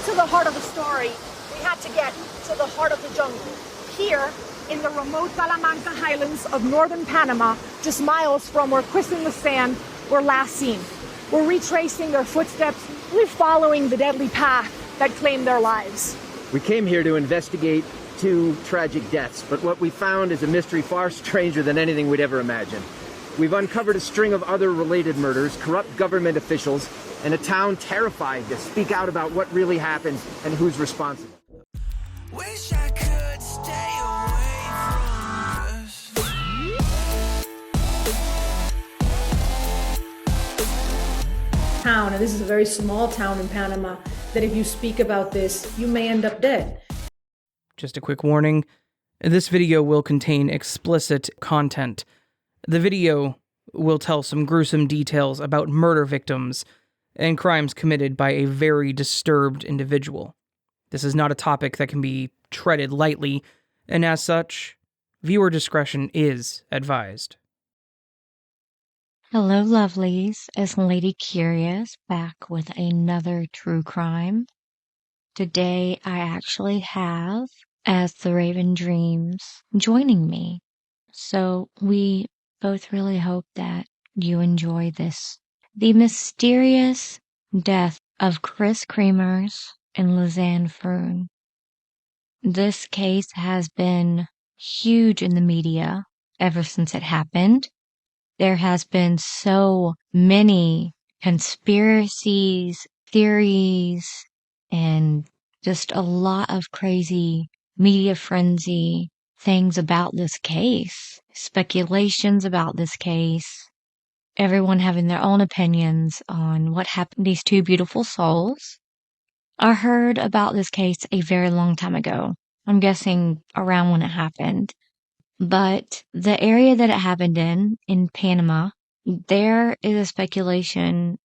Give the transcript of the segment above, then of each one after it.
to the heart of the story, we had to get to the heart of the jungle. Here, in the remote Salamanca highlands of northern Panama, just miles from where Kris and Lisanne were last seen. We're retracing their footsteps, we're following the deadly path that claimed their lives. We came here to investigate 2 tragic deaths, but what we found is a mystery far stranger than anything we'd ever imagined. We've uncovered a string of other related murders, corrupt government officials, and a town terrified to speak out about what really happened and who's responsible. Wish I could stay away from this town, and this is a very small town in Panama, that if you speak about this, you may end up dead. Just a quick warning, this video will contain explicit content. The video will tell some gruesome details about murder victims and crimes committed by a very disturbed individual. This is not a topic that can be treated lightly, and as such, viewer discretion is advised. Hello, lovelies. It's Lady Curious back with another true crime. Today, I actually have astheravendreams joining me. So we both really hope that you enjoy this. The mysterious death of Kris Kremer and Lisanne Froon. This case has been huge in the media ever since it happened. There has been so many conspiracies, theories, and just a lot of crazy media frenzy things about this case, speculations about this case, everyone having their own opinions on what happened to these 2 beautiful souls. I heard about this case a very long time ago. I'm guessing around when it happened. But the area that it happened in Panama, there is a speculation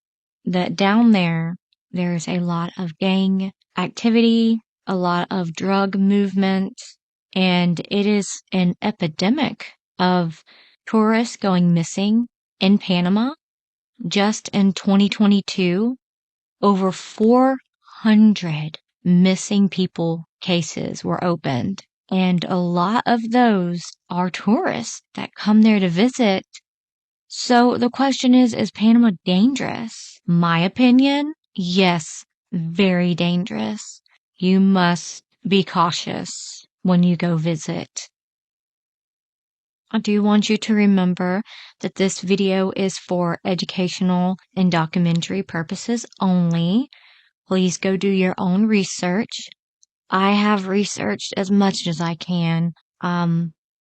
that down there, there's a lot of gang activity, a lot of drug movement, and it is an epidemic of tourists going missing in Panama. Just in 2022, over 400 missing people cases were opened. And a lot of those are tourists that come there to visit. So the question is Panama dangerous? My opinion, yes, very dangerous. You must be cautious when you go visit. I do want you to remember that this video is for educational and documentary purposes only. Please go do your own research. I have researched as much as I can.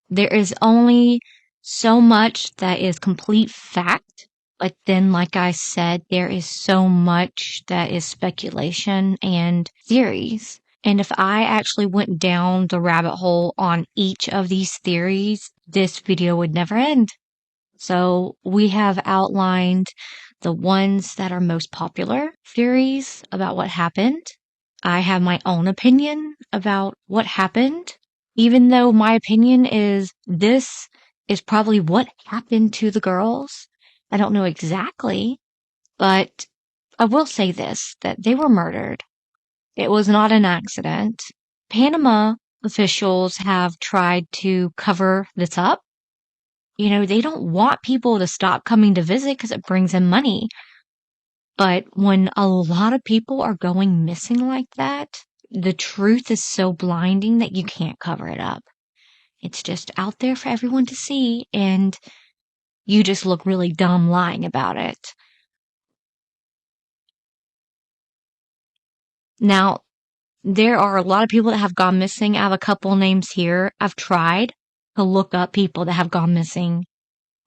There is only so much that is complete fact, but then, like I said, there is so much that is speculation and theories. And if I actually went down the rabbit hole on each of these theories, this video would never end. So we have outlined the ones that are most popular theories about what happened. I have my own opinion about what happened, even though my opinion is this is probably what happened to the girls. I don't know exactly, but I will say this, that they were murdered. It was not an accident. Panama officials have tried to cover this up. You know, they don't want people to stop coming to visit because it brings in money. But when a lot of people are going missing like that, the truth is so blinding that you can't cover it up. It's just out there for everyone to see, and you just look really dumb lying about it. Now, there are a lot of people that have gone missing. I have a couple names here. I've tried to look up people that have gone missing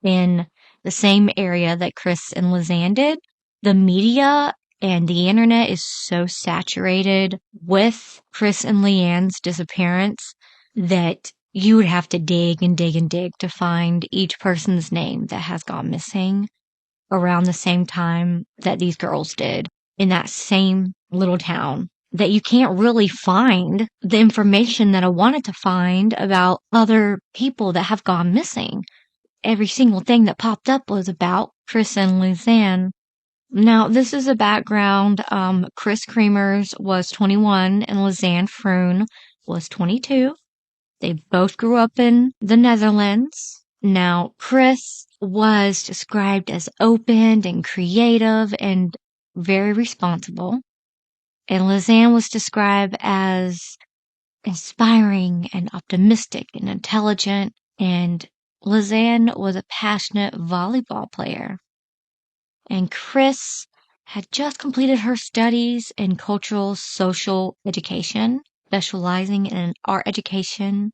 in the same area that Kris and Lisanne did. The media and the internet is so saturated with Kris and Lisanne's disappearance that you would have to dig and dig and dig to find each person's name that has gone missing around the same time that these girls did in that same little town, that you can't really find the information that I wanted to find about other people that have gone missing. Every single thing that popped up was about Kris and Lisanne. Now, this is a background. Kris Kremers was 21 and Lisanne Froon was 22. They both grew up in the Netherlands. Now, Kris was described as open and creative and very responsible. And Lisanne was described as inspiring and optimistic and intelligent. And Lisanne was a passionate volleyball player. And Kris had just completed her studies in cultural social education, specializing in art education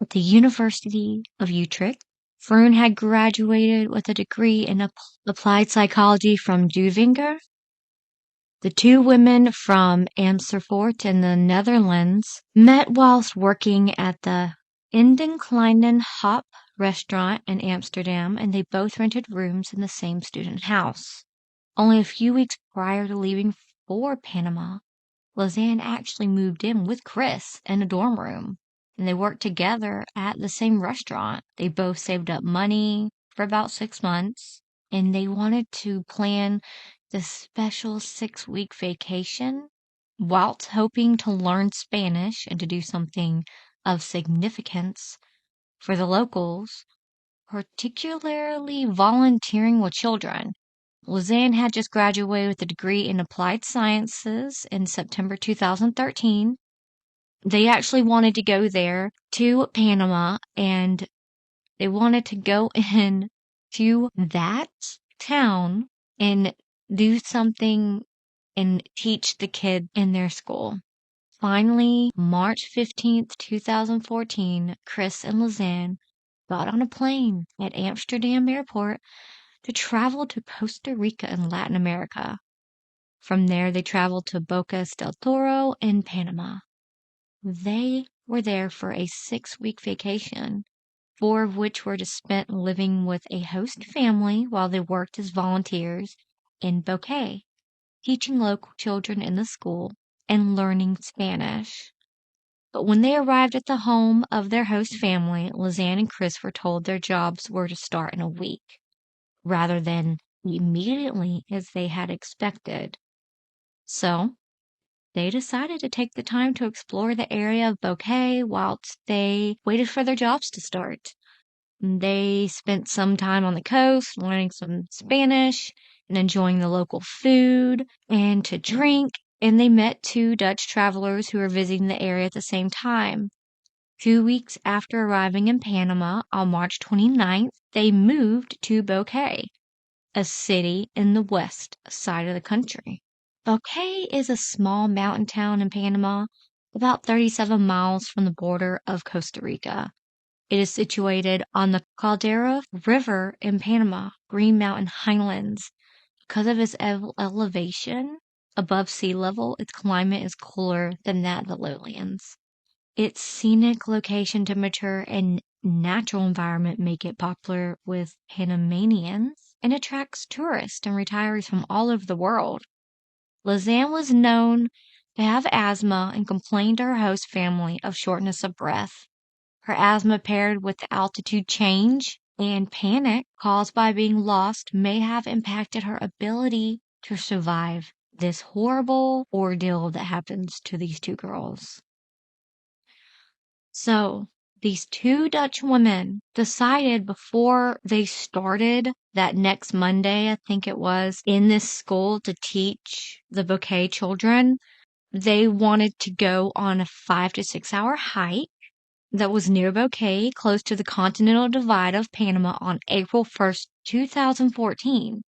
at the University of Utrecht. Froon had graduated with a degree in applied psychology from Duvingen. The two women from Amsterdam in the Netherlands met whilst working at the Kleinen Hop restaurant in Amsterdam, and they both rented rooms in the same student house. Only a few weeks prior to leaving for Panama, Lisanne actually moved in with Kris in a dorm room, and they worked together at the same restaurant. They both saved up money for about 6 months, and they wanted to plan this special 6-week vacation whilst hoping to learn Spanish and to do something of significance for the locals, particularly volunteering with children. Lisanne had just graduated with a degree in applied sciences in September 2013. They actually wanted to go there to Panama, and they wanted to go in to that town and do something and teach the kids in their school. Finally, March 15th, 2014, Kris and Lisanne got on a plane at Amsterdam Airport to travel to Costa Rica in Latin America. From there, they traveled to Bocas del Toro in Panama. They were there for a 6-week vacation, 4 of which were spent living with a host family while they worked as volunteers in Bocas, teaching local children in the school and learning Spanish. But when they arrived at the home of their host family, Lisanne and Kris were told their jobs were to start in a week, rather than immediately as they had expected. So, they decided to take the time to explore the area of Bocas whilst they waited for their jobs to start. They spent some time on the coast learning some Spanish and enjoying the local food and to drink, and they met 2 Dutch travelers who were visiting the area at the same time. 2 weeks after arriving in Panama on March 29th, they moved to Bocas, a city in the west side of the country. Bocas is a small mountain town in Panama, about 37 miles from the border of Costa Rica. It is situated on the Caldera River in Panama, Green Mountain Highlands. Because of its elevation above sea level, its climate is cooler than that of the lowlands. Its scenic location, temperature, and natural environment make it popular with Panamanians and attracts tourists and retirees from all over the world. Lisanne was known to have asthma and complained to her host family of shortness of breath. Her asthma paired with the altitude change and panic caused by being lost may have impacted her ability to survive this horrible ordeal that happens to these 2 girls. So, these 2 Dutch women decided before they started that next Monday, I think it was, in this school to teach the Bocas children, they wanted to go on a 5 to 6 hour hike that was near Bocas, close to the Continental Divide of Panama on April 1st, 2014.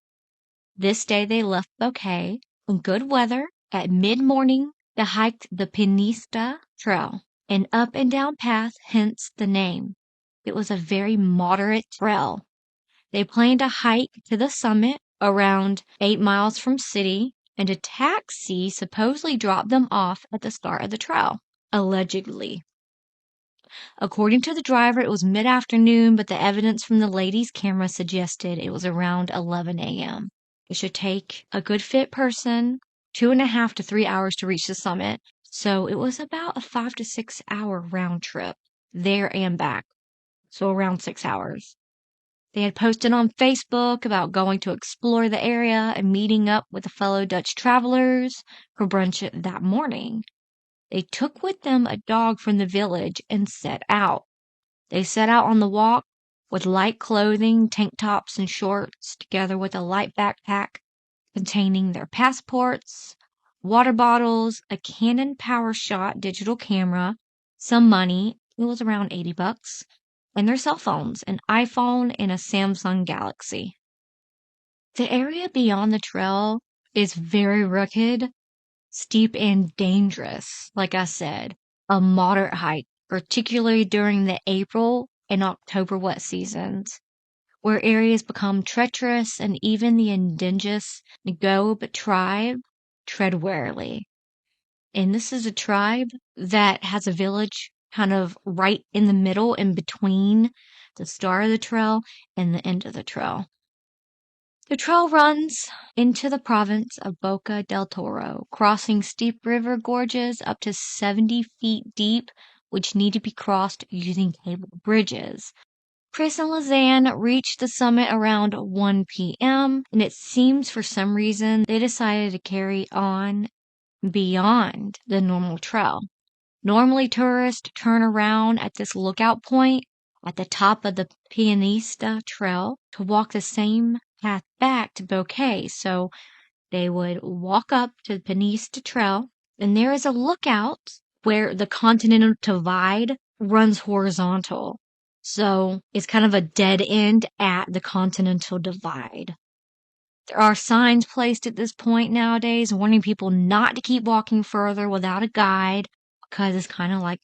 This day they left Bocas in good weather at mid-morning to hike the Pinista Trail, an up and down path, hence the name. It was a very moderate trail. They planned to hike to the summit around 8 miles from city, and a taxi supposedly dropped them off at the start of the trail, allegedly. According to the driver, it was mid-afternoon, but the evidence from the lady's camera suggested it was around 11 a.m. It should take a good fit person 2.5 to 3 hours to reach the summit, so it was about a 5 to 6 hour round trip, there and back, so around 6 hours. They had posted on Facebook about going to explore the area and meeting up with fellow Dutch travelers for brunch that morning. They took with them a dog from the village and set out. They set out on the walk with light clothing, tank tops and shorts, together with a light backpack containing their passports, water bottles, a Canon PowerShot digital camera, some money, it was around $80, and their cell phones, an iPhone and a Samsung Galaxy. The area beyond the trail is very rugged, steep, and dangerous. Like I said, a moderate hike, particularly during the April and October wet seasons, where areas become treacherous and even the indigenous Nagobe tribe tread warily. And this is a tribe that has a village kind of right in the middle, in between the start of the trail and the end of the trail. The trail runs into the province of Boca del Toro, crossing steep river gorges up to 70 feet deep, which need to be crossed using cable bridges. Kris and Lisanne reached the summit around 1 p.m., and it seems for some reason they decided to carry on beyond the normal trail. Normally, tourists turn around at this lookout point at the top of the Pianista Trail to walk the same path back to Bouquet. So they would walk up to the Pianista Trail, and there is a lookout where the Continental Divide runs horizontal. So it's kind of a dead end at the Continental Divide. There are signs placed at this point nowadays warning people not to keep walking further without a guide, because it's kind of like,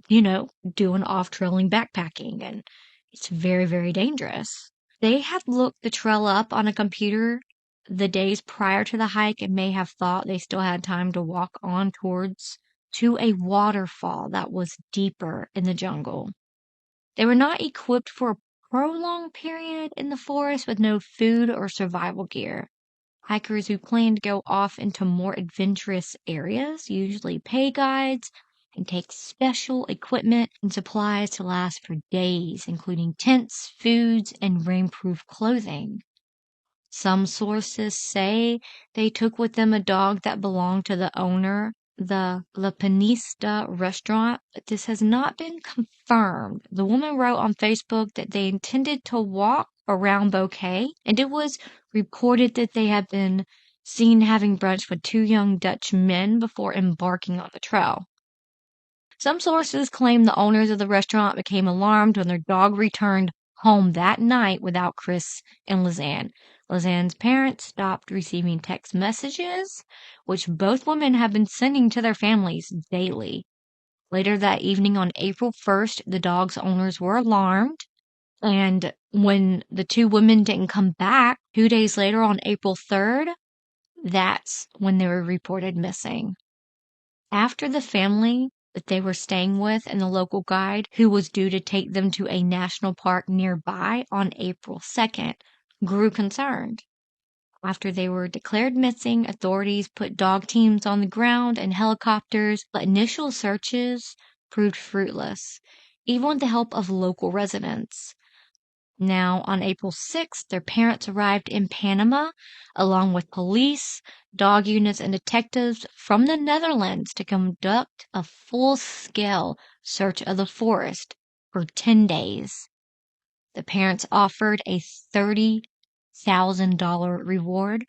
doing off-trailing backpacking, and it's very, very dangerous. They had looked the trail up on a computer the days prior to the hike and may have thought they still had time to walk on towards to a waterfall that was deeper in the jungle. They were not equipped for a prolonged period in the forest with no food or survival gear. Hikers who plan to go off into more adventurous areas usually pay guides and take special equipment and supplies to last for days, including tents, foods, and rainproof clothing. Some sources say they took with them a dog that belonged to the owner, the La Panista restaurant, but this has not been confirmed. The woman wrote on Facebook that they intended to walk around Bouquet, and it was reported that they had been seen having brunch with 2 young Dutch men before embarking on the trail. Some sources claim the owners of the restaurant became alarmed when their dog returned home that night without Kris and Lisanne. Lisanne's parents stopped receiving text messages, which both women have been sending to their families daily. Later that evening on April 1st, the dog's owners were alarmed, and when the 2 women didn't come back 2 days later on April 3rd, that's when they were reported missing. After the family that they were staying with and the local guide, who was due to take them to a national park nearby on April 2nd, grew concerned. After they were declared missing, authorities put dog teams on the ground and helicopters, but initial searches proved fruitless, even with the help of local residents. Now, on April 6th, their parents arrived in Panama, along with police, dog units, and detectives from the Netherlands to conduct a full-scale search of the forest for 10 days. The parents offered a $30,000 reward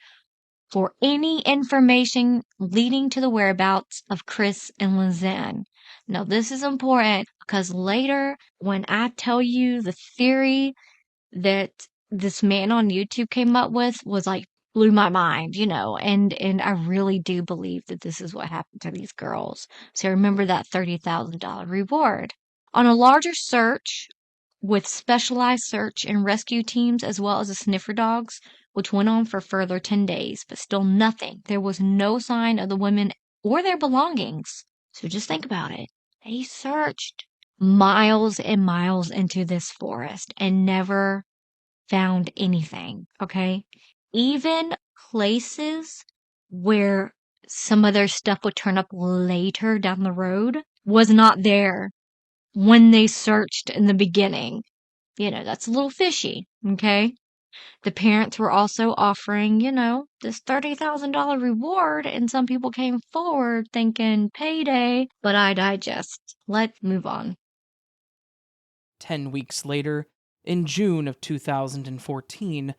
for any information leading to the whereabouts of Kris and Lisanne. Now, this is important because later, when I tell you the theory that this man on YouTube came up with was blew my mind, and I really do believe that this is what happened to these girls. So remember that $30,000 reward. On a larger search with specialized search and rescue teams as well as the sniffer dogs, which went on for further 10 days, but still nothing. There was no sign of the women or their belongings. So just think about it. They searched miles and miles into this forest and never found anything, okay? Even places where some of their stuff would turn up later down the road was not there when they searched in the beginning. That's a little fishy, okay? The parents were also offering, this $30,000 reward, and some people came forward thinking payday, but I digest. Let's move on. 10 weeks later, in June of 2014,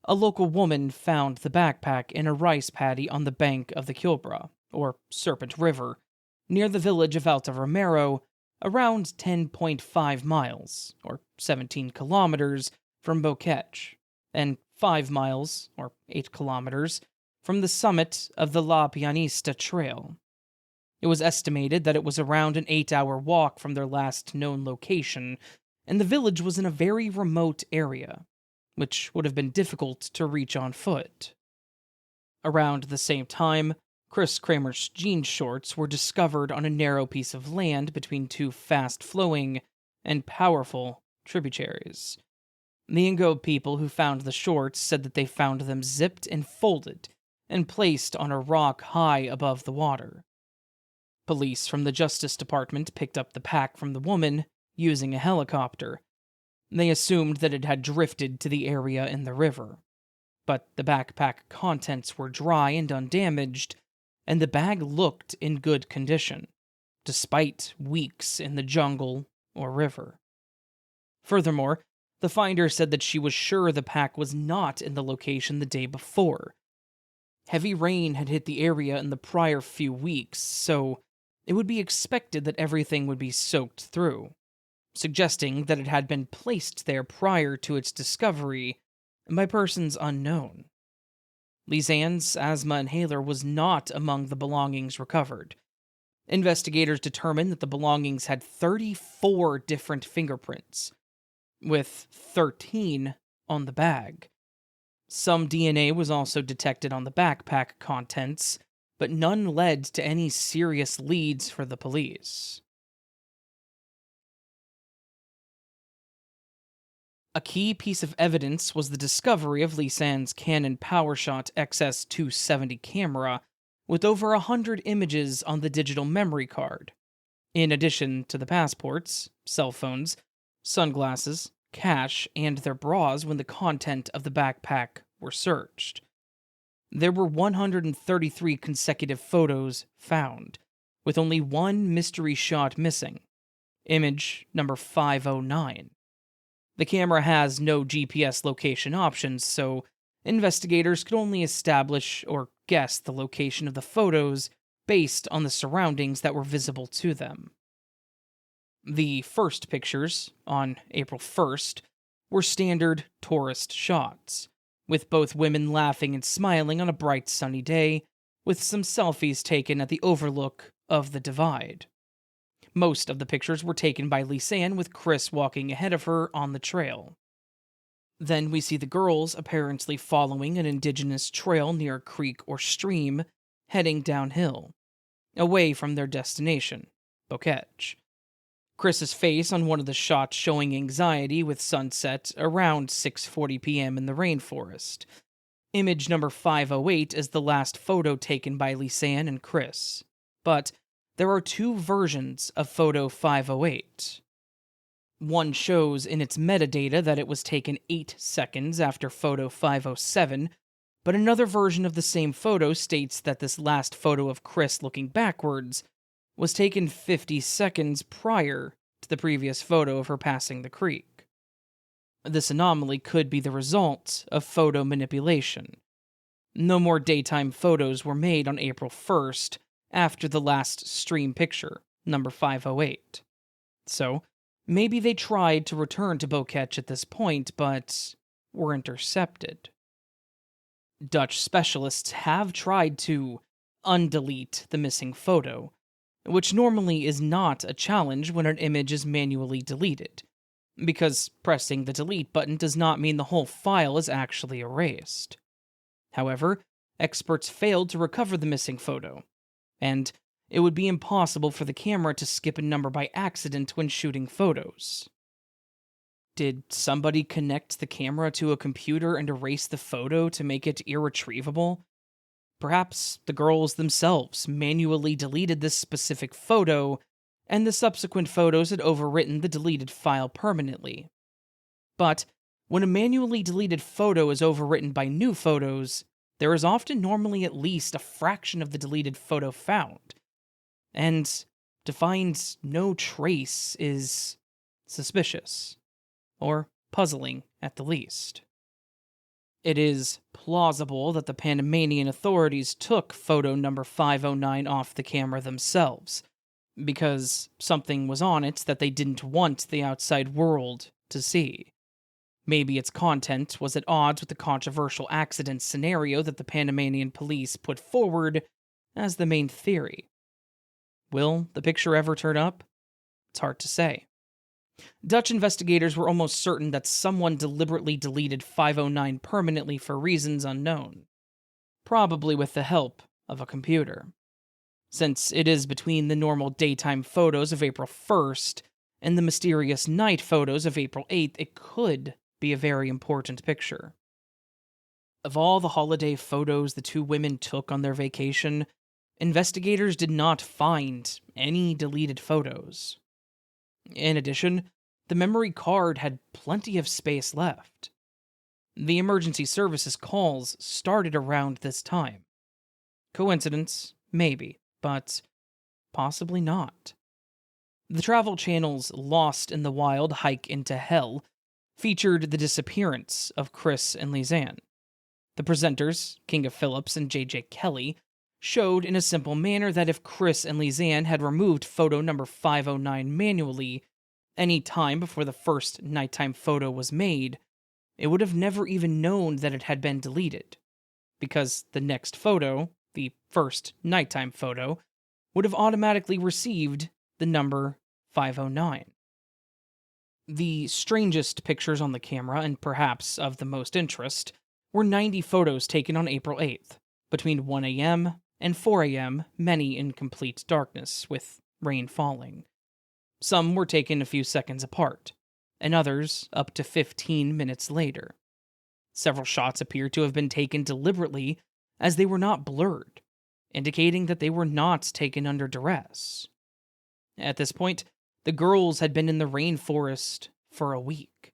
a local woman found the backpack in a rice paddy on the bank of the Kilbra, or Serpent River, near the village of Alta Romero, around 10.5 miles, or 17 kilometers, from Boquete, and 5 miles, or 8 kilometers, from the summit of the La Pianista Trail. It was estimated that it was around an 8-hour walk from their last known location, and the village was in a very remote area, which would have been difficult to reach on foot. Around the same time, Kris Kremer's jean shorts were discovered on a narrow piece of land between two fast-flowing and powerful tributaries. The Ingo people who found the shorts said that they found them zipped and folded and placed on a rock high above the water. Police from the Justice Department picked up the pack from the woman using a helicopter. They assumed that it had drifted to the area in the river. But the backpack contents were dry and undamaged, and the bag looked in good condition, despite weeks in the jungle or river. Furthermore, the finder said that she was sure the pack was not in the location the day before. Heavy rain had hit the area in the prior few weeks, so it would be expected that everything would be soaked through, suggesting that it had been placed there prior to its discovery by persons unknown. Lisanne's asthma inhaler was not among the belongings recovered. Investigators determined that the belongings had 34 different fingerprints, with 13 on the bag. Some DNA was also detected on the backpack contents, but none led to any serious leads for the police. A key piece of evidence was the discovery of Lisanne's Canon PowerShot XS270 camera, with over 100 images on the digital memory card, in addition to the passports, cell phones, sunglasses, cash, and their bras when the content of the backpack were searched. There were 133 consecutive photos found, with only one mystery shot missing, image number 509. The camera has no GPS location options, so investigators could only establish or guess the location of the photos based on the surroundings that were visible to them. The first pictures, on April 1st, were standard tourist shots, with both women laughing and smiling on a bright sunny day, with some selfies taken at the overlook of the divide. Most of the pictures were taken by Lisanne, with Kris walking ahead of her on the trail. Then we see the girls apparently following an indigenous trail near a creek or stream, heading downhill, away from their destination, Boquete. Kris's face on one of the shots showing anxiety with sunset around 6:40 p.m. in the rainforest. Image number 508 is the last photo taken by Lisanne and Kris, but there are two versions of photo 508. One shows in its metadata that it was taken 8 seconds after photo 507, but another version of the same photo states that this last photo of Kris looking backwards was taken 50 seconds prior to the previous photo of her passing the creek. This anomaly could be the result of photo manipulation. No more daytime photos were made on April 1st after the last stream picture, number 508. So, maybe they tried to return to Boquete at this point, but were intercepted. Dutch specialists have tried to undelete the missing photo, which normally is not a challenge when an image is manually deleted, because pressing the delete button does not mean the whole file is actually erased. However, experts failed to recover the missing photo, and it would be impossible for the camera to skip a number by accident when shooting photos. Did somebody connect the camera to a computer and erase the photo to make it irretrievable? Perhaps the girls themselves manually deleted this specific photo, and the subsequent photos had overwritten the deleted file permanently. But when a manually deleted photo is overwritten by new photos, there is often normally at least a fraction of the deleted photo found. And to find no trace is suspicious, or puzzling at the least. It is plausible that the Panamanian authorities took photo number 509 off the camera themselves, because something was on it that they didn't want the outside world to see. Maybe its content was at odds with the controversial accident scenario that the Panamanian police put forward as the main theory. Will the picture ever turn up? It's hard to say. Dutch investigators were almost certain that someone deliberately deleted 509 permanently for reasons unknown, probably with the help of a computer. Since it is between the normal daytime photos of April 1st and the mysterious night photos of April 8th, it could be a very important picture. Of all the holiday photos the two women took on their vacation, investigators did not find any deleted photos. In addition, the memory card had plenty of space left. The emergency services calls started around this time. Coincidence? Maybe, but possibly not. The Travel Channel's Lost in the Wild Hike into Hell featured the disappearance of Kris and Lisanne. The presenters, Kinga Phillips and J.J. Kelly, showed in a simple manner that if Kris and Lisanne had removed photo number 509 manually any time before the first nighttime photo was made, it would have never even known that it had been deleted, because the next photo, the first nighttime photo, would have automatically received the number 509. The strangest pictures on the camera, and perhaps of the most interest, were 90 photos taken on April 8th, between 1 a.m. and 4 a.m., many in complete darkness, with rain falling. Some were taken a few seconds apart, and others up to 15 minutes later. Several shots appear to have been taken deliberately, as they were not blurred, indicating that they were not taken under duress. At this point, the girls had been in the rainforest for a week.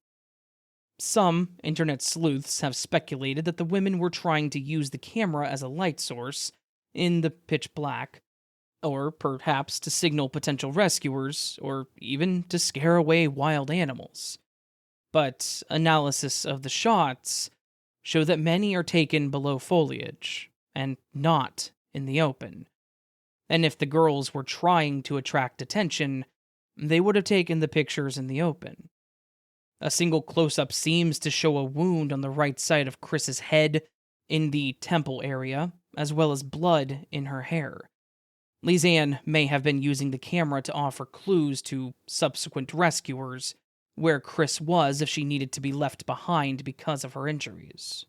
Some internet sleuths have speculated that the women were trying to use the camera as a light source in the pitch black, or perhaps to signal potential rescuers, or even to scare away wild animals. But analysis of the shots show that many are taken below foliage, and not in the open. And if the girls were trying to attract attention, they would have taken the pictures in the open. A single close-up seems to show a wound on the right side of Kris's head in the temple area, as well as blood in her hair. Lisanne may have been using the camera to offer clues to subsequent rescuers where Kris was if she needed to be left behind because of her injuries.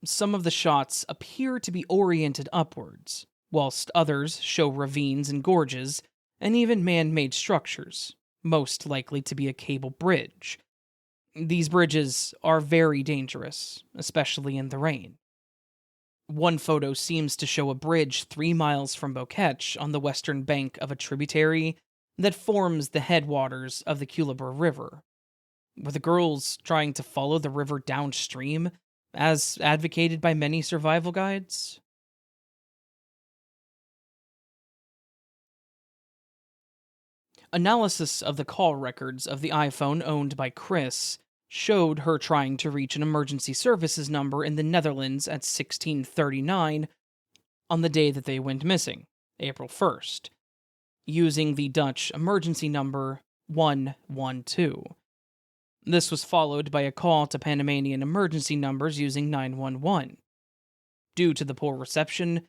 Some of the shots appear to be oriented upwards, whilst others show ravines and gorges, and even man-made structures, most likely to be a cable bridge. These bridges are very dangerous, especially in the rain. One photo seems to show a bridge 3 miles from Bokech on the western bank of a tributary that forms the headwaters of the Culebra River. Were the girls trying to follow the river downstream, as advocated by many survival guides? Analysis of the call records of the iPhone owned by Kris showed her trying to reach an emergency services number in the Netherlands at 16:39 on the day that they went missing, April 1st, using the Dutch emergency number 112. This was followed by a call to Panamanian emergency numbers using 911. Due to the poor reception,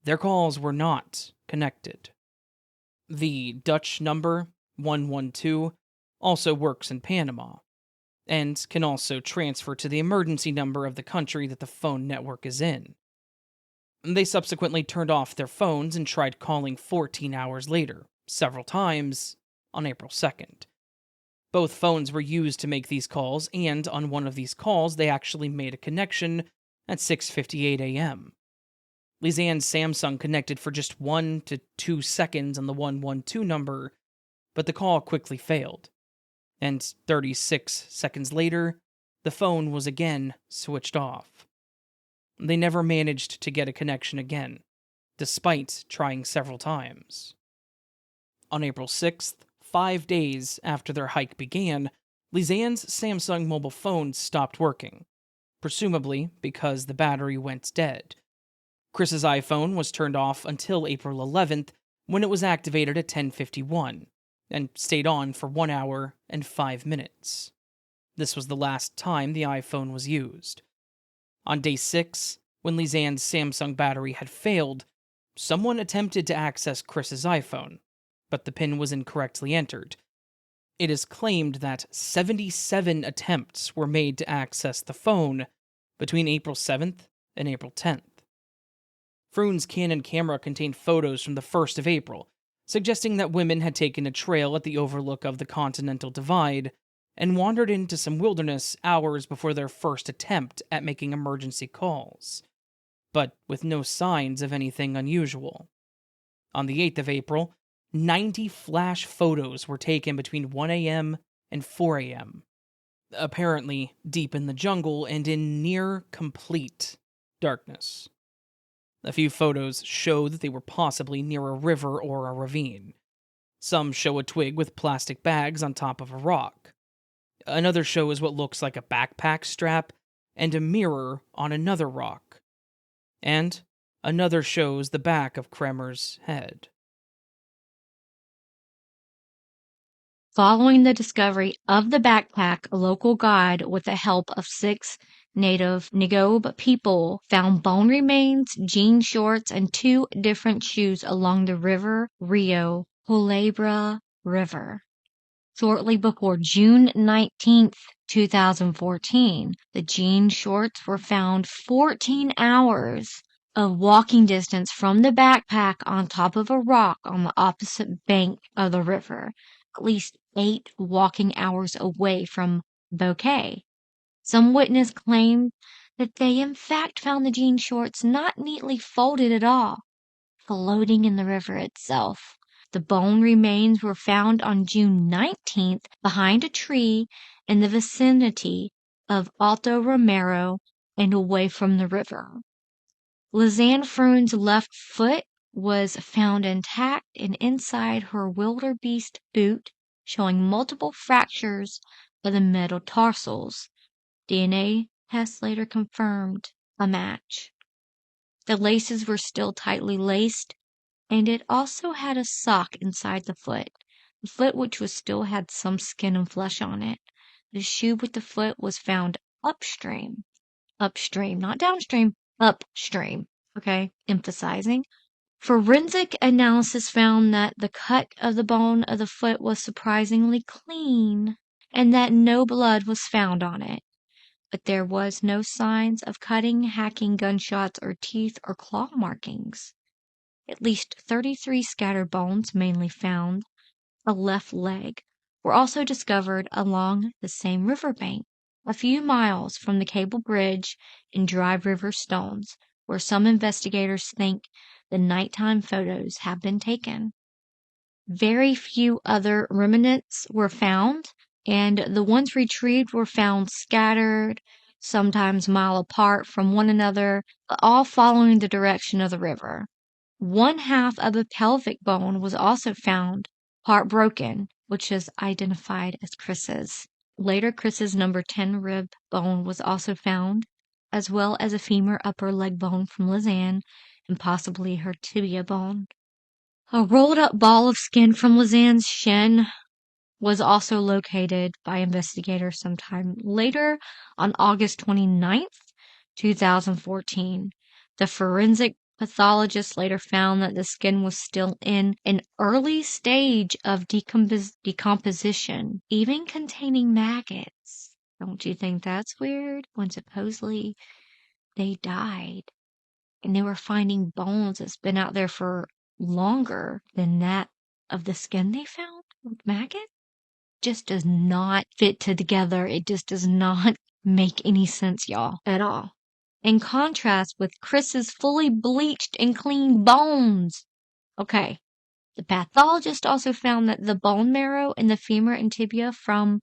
their calls were not connected. The Dutch number, 112, also works in Panama, and can also transfer to the emergency number of the country that the phone network is in. They subsequently turned off their phones and tried calling 14 hours later, several times, on April 2nd. Both phones were used to make these calls, and on one of these calls they actually made a connection at 6:58 a.m. Lisanne's Samsung connected for just 1 to 2 seconds on the 112 number, but the call quickly failed. And 36 seconds later, the phone was again switched off. They never managed to get a connection again, despite trying several times. On April 6th, 5 days after their hike began, Lisanne's Samsung mobile phone stopped working, presumably because the battery went dead. Kris's iPhone was turned off until April 11th, when it was activated at 10:51, and stayed on for 1 hour and 5 minutes. This was the last time the iPhone was used. On day 6, when Lisanne's Samsung battery had failed, someone attempted to access Kris's iPhone, but the PIN was incorrectly entered. It is claimed that 77 attempts were made to access the phone between April 7th and April 10th. Froon's Canon camera contained photos from the 1st of April, suggesting that women had taken a trail at the overlook of the Continental Divide and wandered into some wilderness hours before their first attempt at making emergency calls, but with no signs of anything unusual. On the 8th of April, 90 flash photos were taken between 1 a.m. and 4 a.m., apparently deep in the jungle and in near complete darkness. A few photos show that they were possibly near a river or a ravine. Some show a twig with plastic bags on top of a rock. Another shows what looks like a backpack strap and a mirror on another rock. And another shows the back of Kremer's head. Following the discovery of the backpack, a local guide, with the help of 6 native Nagob people, found bone remains, jean shorts, and 2 different shoes along the River Rio Culebra River. Shortly before June 19th, 2014, the jean shorts were found 14 hours of walking distance from the backpack on top of a rock on the opposite bank of the river, at least 8 walking hours away from Bouquet. Some witness claimed that they in fact found the jean shorts not neatly folded at all, floating in the river itself. The bone remains were found on June 19th behind a tree in the vicinity of Alto Romero and away from the river. Lisanne Froon's left foot was found intact and inside her wildebeest boot, showing multiple fractures of the metatarsals. DNA tests later confirmed a match. The laces were still tightly laced, and it also had a sock inside the foot which was still had some skin and flesh on it. The shoe with the foot was found upstream, not downstream, upstream, okay, emphasizing. Forensic analysis found that the cut of the bone of the foot was surprisingly clean and that no blood was found on it. But there was no signs of cutting, hacking, gunshots, or teeth or claw markings. At least 33 scattered bones, mainly found the left leg, were also discovered along the same riverbank, a few miles from the cable bridge in Dry River Stones, where some investigators think the nighttime photos have been taken. Very few other remnants were found, and the ones retrieved were found scattered, sometimes a mile apart from one another, but all following the direction of the river. One half of a pelvic bone was also found, part broken, which is identified as Kris's. Later, Kris's number 10 rib bone was also found, as well as a femur upper leg bone from Lisanne, and possibly her tibia bone. A rolled up ball of skin from Lisanne's shin was also located by investigators sometime later on August 29th, 2014. The forensic pathologist later found that the skin was still in an early stage of decomposition, even containing maggots. Don't you think that's weird? When supposedly they died and they were finding bones that's been out there for longer than that of the skin they found with maggots? Just does not fit together. It just does not make any sense, y'all, at all. In contrast with Kris's fully bleached and clean bones. Okay, The pathologist also found that the bone marrow in the femur and tibia from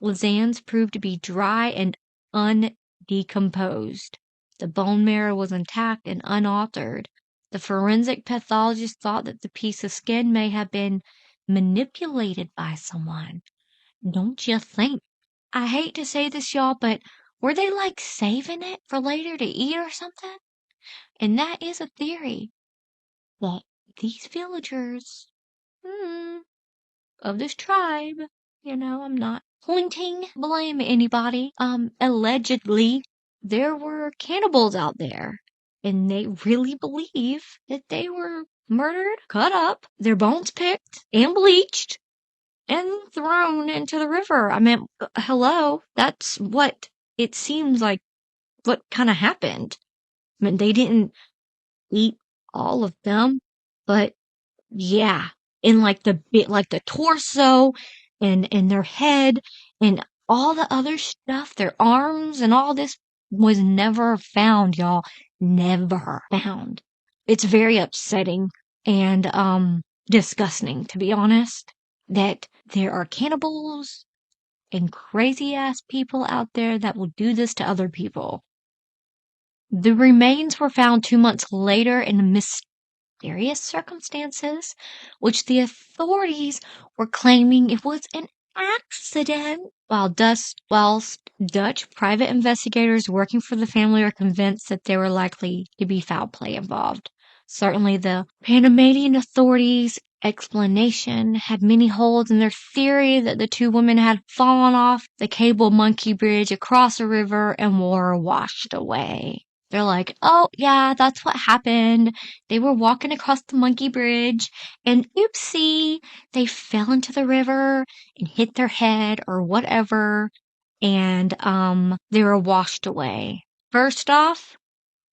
Lisanne's proved to be dry and undecomposed. The bone marrow was intact and unaltered. The forensic pathologist thought that the piece of skin may have been manipulated by someone. Don't you think? I hate to say this, y'all, but were they like saving it for later to eat or something? And that is a theory that these villagers of this tribe, I'm not pointing blame at anybody. Allegedly, there were cannibals out there, and they really believe that they were murdered, cut up, their bones picked and bleached, and thrown into the river. I mean, hello, that's what it seems like what kind of happened. I mean, they didn't eat all of them, but yeah, in like the torso and their head and all the other stuff, their arms and all this was never found, y'all. Never found. It's very upsetting and disgusting, to be honest, that there are cannibals and crazy ass people out there that will do this to other people. The remains were found 2 months later in mysterious circumstances, which the authorities were claiming it was an accident, whilst Dutch private investigators working for the family are convinced that there were likely to be foul play involved. Certainly the Panamanian authorities' explanation had many holes in their theory that the two women had fallen off the cable monkey bridge across a river and were washed away. They're like, oh, yeah, that's what happened. They were walking across the monkey bridge, and oopsie, they fell into the river and hit their head or whatever, and they were washed away. First off,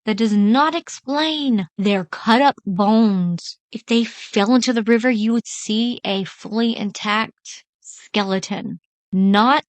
that does not explain their cut up bones. If they fell into the river, you would see a fully intact skeleton, not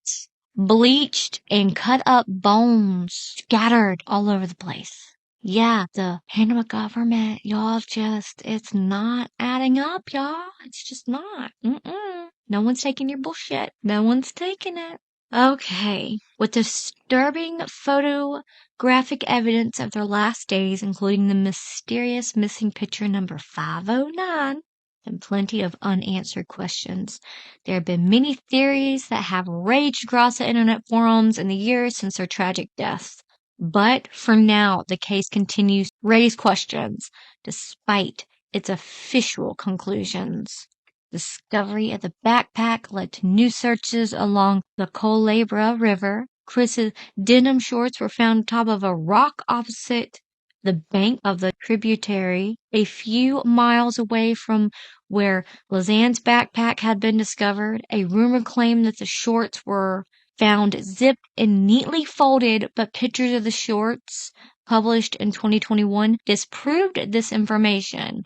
bleached and cut up bones scattered all over the place. Yeah, the Panama government, y'all it's not adding up, y'all. It's just not. No one's taking your bullshit. No one's taking it. Okay, with disturbing photographic evidence of their last days, including the mysterious missing picture number 509, and plenty of unanswered questions, there have been many theories that have raged across the internet forums in the years since their tragic deaths. But for now, the case continues to raise questions, despite its official conclusions. Discovery of the backpack led to new searches along the Collab River. Kris's denim shorts were found on top of a rock opposite the bank of the tributary, a few miles away from where Lisanne's backpack had been discovered. A rumor claimed that the shorts were found zipped and neatly folded, but pictures of the shorts published in 2021 disproved this information.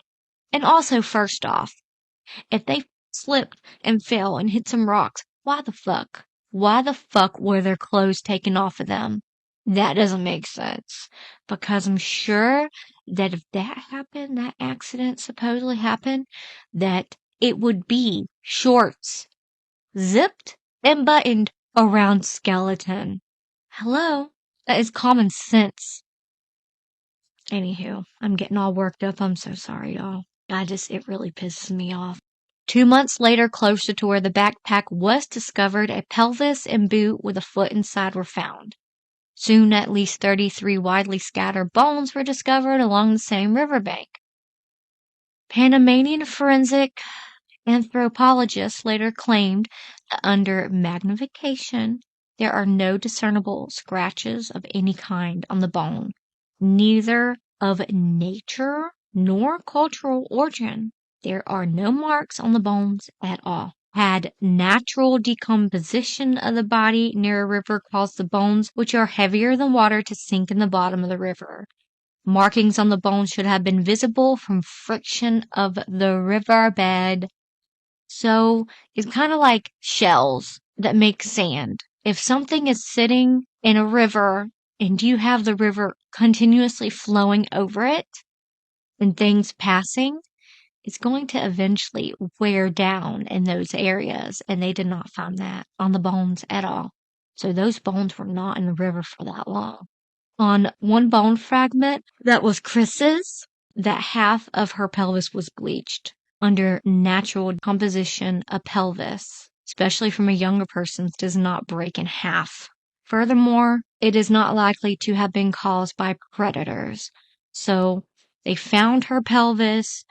And also, first off, if they slipped and fell and hit some rocks, why the fuck? Why the fuck were their clothes taken off of them? That doesn't make sense. Because I'm sure that if that happened, that accident supposedly happened, that it would be shorts zipped and buttoned around skeleton. Hello? That is common sense. Anywho, I'm getting all worked up. I'm so sorry, y'all. It really pisses me off. 2 months later, closer to where the backpack was discovered, a pelvis and boot with a foot inside were found. Soon, at least 33 widely scattered bones were discovered along the same riverbank. Panamanian forensic anthropologists later claimed that under magnification, there are no discernible scratches of any kind on the bone, neither of nature nor cultural origin. There are no marks on the bones at all. Had natural decomposition of the body near a river caused the bones, which are heavier than water, to sink in the bottom of the river. Markings on the bones should have been visible from friction of the riverbed. So it's kind of like shells that make sand. If something is sitting in a river and you have the river continuously flowing over it and things passing, it's going to eventually wear down in those areas, and they did not find that on the bones at all. So those bones were not in the river for that long. On one bone fragment that was Kris's, that half of her pelvis was bleached. Under natural composition, a pelvis, especially from a younger person's, does not break in half. Furthermore, it is not likely to have been caused by predators. So they found her pelvis,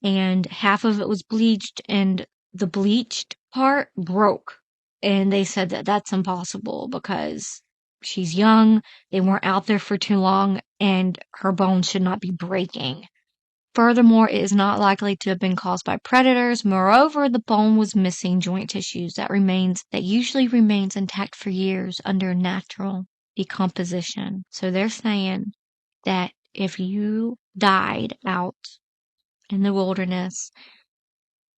and half of it was bleached, and the bleached part broke. And they said that that's impossible because she's young, they weren't out there for too long, and her bones should not be breaking. Furthermore, it is not likely to have been caused by predators. Moreover, the bone was missing joint tissues that usually remains intact for years under natural decomposition. So they're saying that if you died out in the wilderness,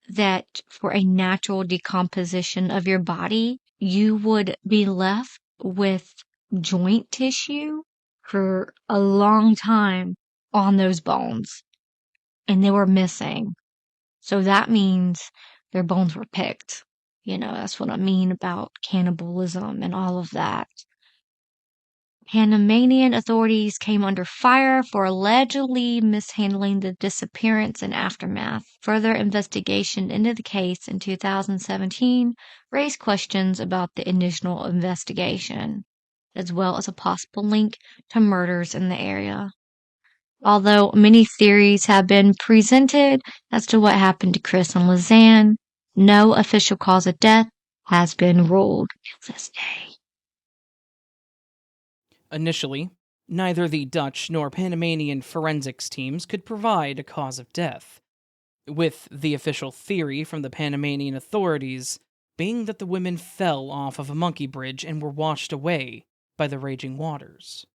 that for a natural decomposition of your body, you would be left with joint tissue for a long time on those bones. And they were missing. So that means their bones were picked. That's what I mean about cannibalism and all of that. Panamanian authorities came under fire for allegedly mishandling the disappearance and aftermath. Further investigation into the case in 2017 raised questions about the initial investigation, as well as a possible link to murders in the area. Although many theories have been presented as to what happened to Kris and Lisanne, no official cause of death has been ruled to this day. Initially, neither the Dutch nor Panamanian forensics teams could provide a cause of death, with the official theory from the Panamanian authorities being that the women fell off of a monkey bridge and were washed away by the raging waters.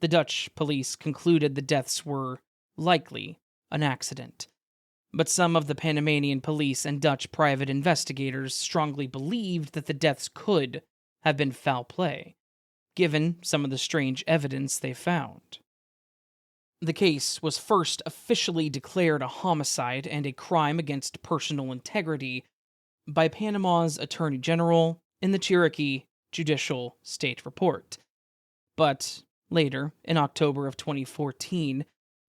The Dutch police concluded the deaths were likely an accident, but some of the Panamanian police and Dutch private investigators strongly believed that the deaths could have been foul play, given some of the strange evidence they found. The case was first officially declared a homicide and a crime against personal integrity by Panama's Attorney General in the Cherokee Judicial State Report. But later, in October of 2014,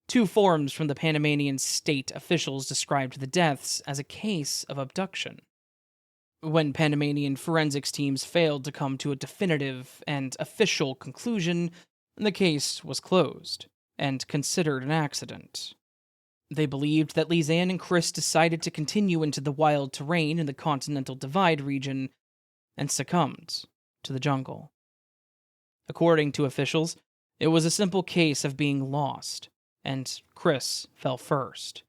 two forms from the Panamanian state officials described the deaths as a case of abduction. When Panamanian forensics teams failed to come to a definitive and official conclusion, the case was closed and considered an accident. They believed that Lisanne and Kris decided to continue into the wild terrain in the Continental Divide region and succumbed to the jungle. According to officials, it was a simple case of being lost, and Kris fell first.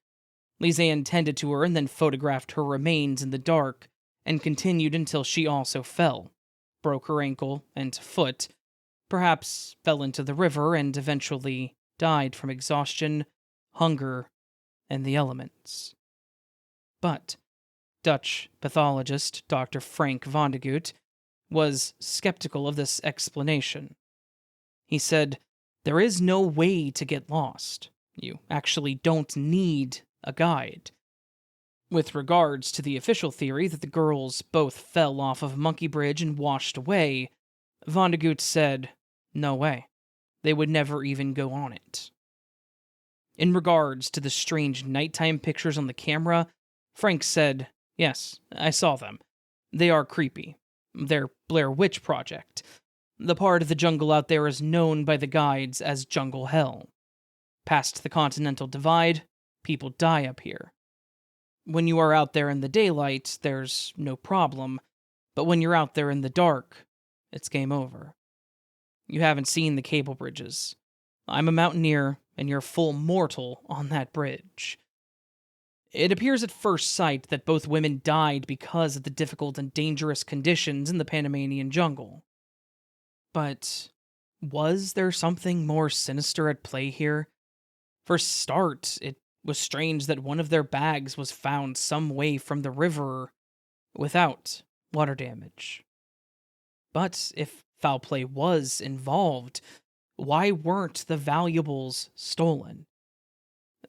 Lisanne tended to her and then photographed her remains in the dark and continued until she also fell, broke her ankle and foot, perhaps fell into the river, and eventually died from exhaustion, hunger, and the elements. But Dutch pathologist Dr. Frank Vondegout was skeptical of this explanation. He said, "There is no way to get lost. You actually don't need a guide." With regards to the official theory that the girls both fell off of Monkey Bridge and washed away, Vondegout said, "No way. They would never even go on it." In regards to the strange nighttime pictures on the camera, Frank said, "Yes, I saw them. They are creepy. They're Blair Witch Project. The part of the jungle out there is known by the guides as Jungle Hell. Past the Continental Divide, people die up here. When you are out there in the daylight, there's no problem, but when you're out there in the dark, it's game over. You haven't seen the cable bridges. I'm a mountaineer, and you're full mortal on that bridge." It appears at first sight that both women died because of the difficult and dangerous conditions in the Panamanian jungle. But was there something more sinister at play here? For start, it was strange that one of their bags was found some way from the river without water damage. But if foul play was involved, why weren't the valuables stolen?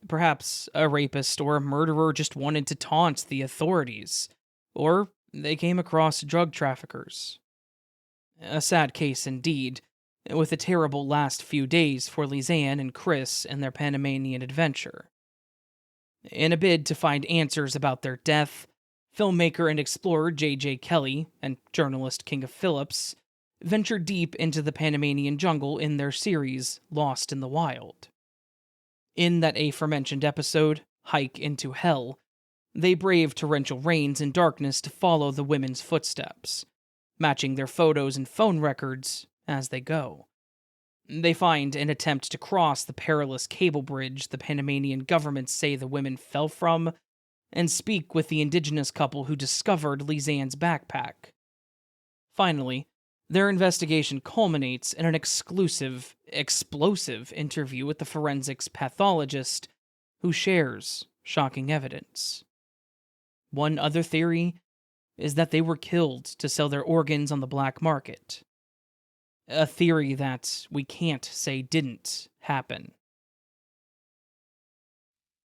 Perhaps a rapist or a murderer just wanted to taunt the authorities, or they came across drug traffickers. A sad case indeed, with a terrible last few days for Lisanne and Kris and their Panamanian adventure. In a bid to find answers about their death, filmmaker and explorer J.J. Kelly and journalist King of Phillips ventured deep into the Panamanian jungle in their series Lost in the Wild. In that aforementioned episode, Hike into Hell, they brave torrential rains and darkness to follow the women's footsteps, matching their photos and phone records as they go. They find and attempt to cross the perilous cable bridge the Panamanian governments say the women fell from, and speak with the indigenous couple who discovered Lisanne's backpack. Finally, their investigation culminates in an exclusive, explosive interview with the forensics pathologist who shares shocking evidence. One other theory is that they were killed to sell their organs on the black market. A theory that we can't say didn't happen.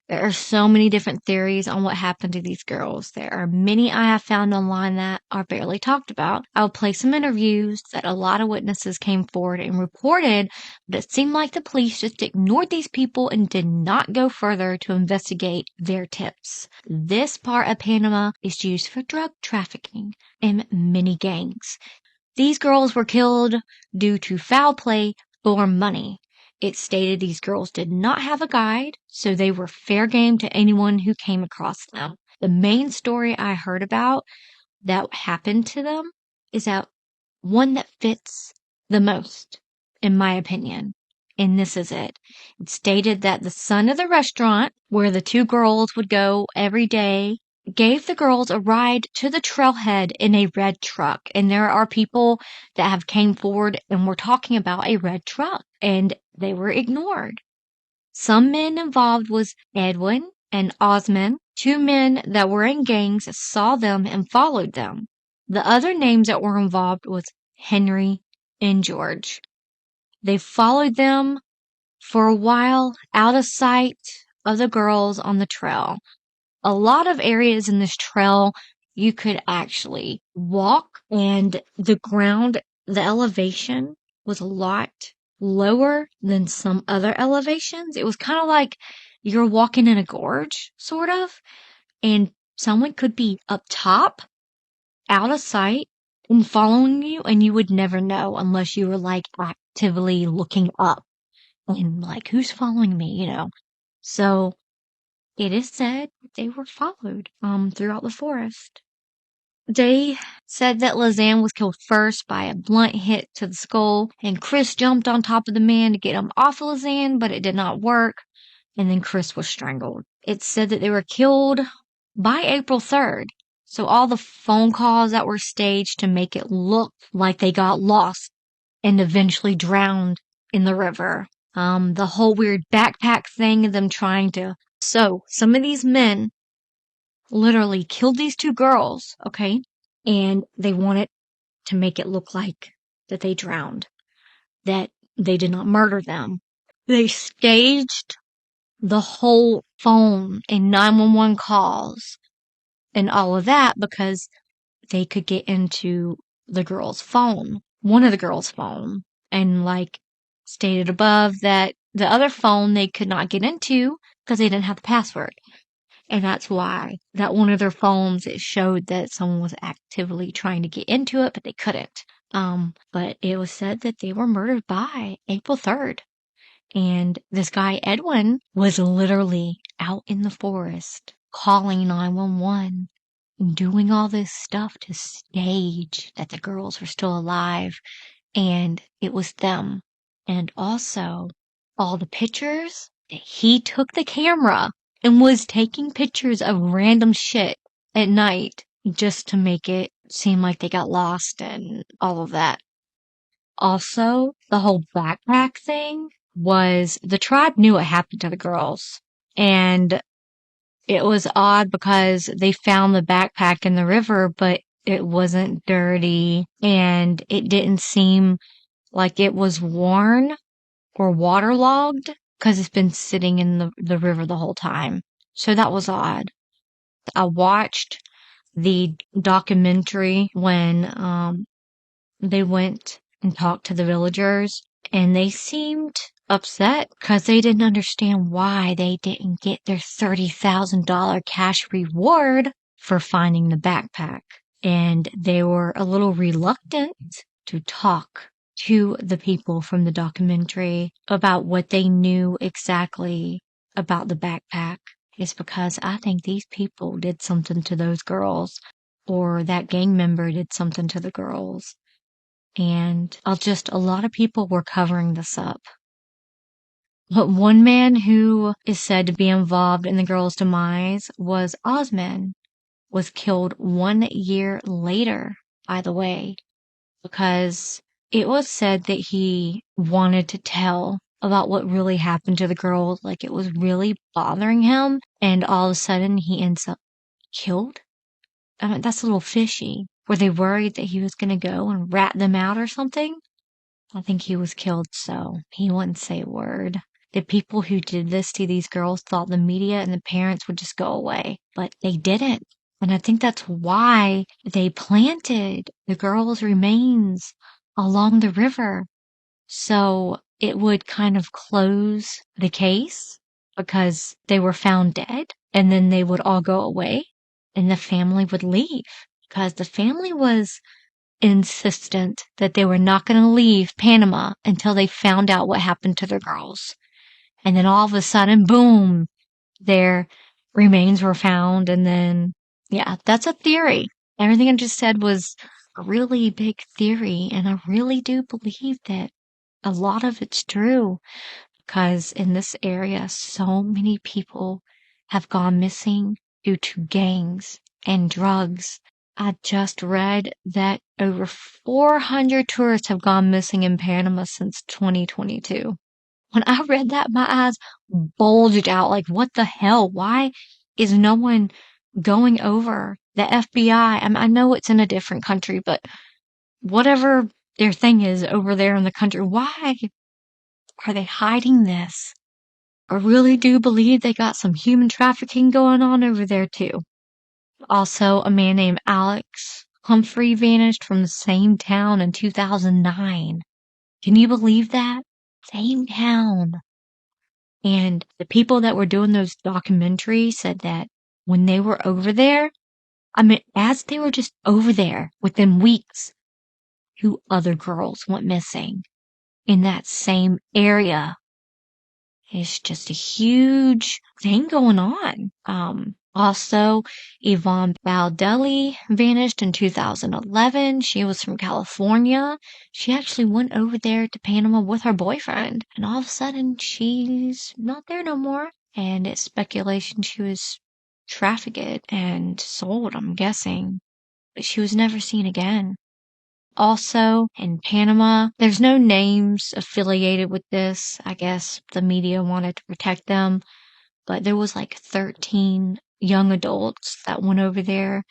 There are so many different theories on what happened to these girls. There are many I have found online that are barely talked about. I'll play some interviews that a lot of witnesses came forward and reported, but it seemed like the police just ignored these people and did not go further to investigate their tips. This part of Panama is used for drug trafficking and many gangs. These girls were killed due to foul play for money. It stated these girls did not have a guide, so they were fair game to anyone who came across them. The main story I heard about that happened to them is that one that fits the most, in my opinion. And this is it. It stated that the son of the restaurant, where the two girls would go every day, gave the girls a ride to the trailhead in a red truck. And there are people that have came forward and were talking about a red truck, and they were ignored. Some men involved was Edwin and Osman. Two men that were in gangs saw them and followed them. The other names that were involved was Henry and George. They followed them for a while out of sight of the girls on the trail. A lot of areas in this trail you could actually walk, and the ground, the elevation was a lot lower than some other elevations. It was kind of like you're walking in a gorge, sort of, and someone could be up top, out of sight, and following you, and you would never know unless you were like actively looking up and like, who's following me, you know? So it is said they were followed throughout the forest. They said that Lisanne was killed first by a blunt hit to the skull, and Kris jumped on top of the man to get him off of Lisanne, but it did not work, and then Kris was strangled. It said that they were killed by April 3rd, so all the phone calls that were staged to make it look like they got lost and eventually drowned in the river. The whole weird backpack thing, them trying to... So, some of these men literally killed these two girls, okay? And they wanted to make it look like that they drowned, that they did not murder them. They staged the whole phone and 911 calls and all of that because they could get into the girl's phone, one of the girl's phone, and like stated above that the other phone they could not get into because they didn't have the password. And that's why that one of their phones, it showed that someone was actively trying to get into it, but they couldn't. But it was said that they were murdered by April 3rd. And this guy, Edwin, was literally out in the forest calling 911, doing all this stuff to stage that the girls were still alive. And it was them. And also, all the pictures that he took the camera and was taking pictures of random shit at night just to make it seem like they got lost and all of that. Also, the whole backpack thing was the tribe knew what happened to the girls. And it was odd because they found the backpack in the river, but it wasn't dirty and it didn't seem like it was worn or waterlogged. because it's been sitting in the river the whole time. So that was odd. I watched the documentary when they went and talked to the villagers, and they seemed upset because they didn't understand why they didn't get their $30,000 cash reward for finding the backpack. And they were a little reluctant to talk to the people from the documentary about what they knew exactly about the backpack. It's because I think these people did something to those girls, or that gang member did something to the girls. And a lot of people were covering this up. But one man who is said to be involved in the girls' demise was Osman, was killed 1 year later, by the way, because it was said that he wanted to tell about what really happened to the girls, like it was really bothering him, and all of a sudden he ends up killed. I mean, that's a little fishy. Were they worried that he was going to go and rat them out or something? I think he was killed, so he wouldn't say a word. The people who did this to these girls thought the media and the parents would just go away, but they didn't. And I think that's why they planted the girls' remains along the river. So it would kind of close the case because they were found dead, and then they would all go away and the family would leave because the family was insistent that they were not going to leave Panama until they found out what happened to their girls. And then all of a sudden, boom, their remains were found. And then, yeah, that's a theory. Everything I just said was a really big theory. And I really do believe that a lot of it's true, because in this area, so many people have gone missing due to gangs and drugs. I just read that over 400 tourists have gone missing in Panama since 2022. When I read that, my eyes bulged out like, what the hell? Why is no one going over? The FBI, I know it's in a different country, but whatever their thing is over there in the country, why are they hiding this? I really do believe they got some human trafficking going on over there too. Also, a man named Alex Humphrey vanished from the same town in 2009. Can you believe that? Same town. And the people that were doing those documentaries said that when they were over there, as they were just over there within weeks, 2 other girls went missing in that same area. It's just a huge thing going on. Also, Yvonne Baldelli vanished in 2011. She was from California. She actually went over there to Panama with her boyfriend, and all of a sudden she's not there no more. And it's speculation she was trafficked and sold, I'm guessing. But she was never seen again. Also, in Panama, there's no names affiliated with this. I guess the media wanted to protect them. But there was like 13 young adults that went over there,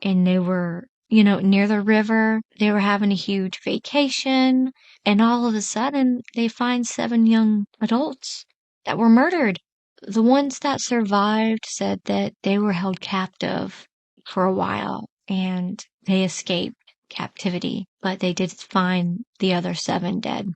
and they were, near the river. They were having a huge vacation, and all of a sudden they find 7 young adults that were murdered. The ones that survived said that they were held captive for a while and they escaped captivity, but they did find the other 7 dead.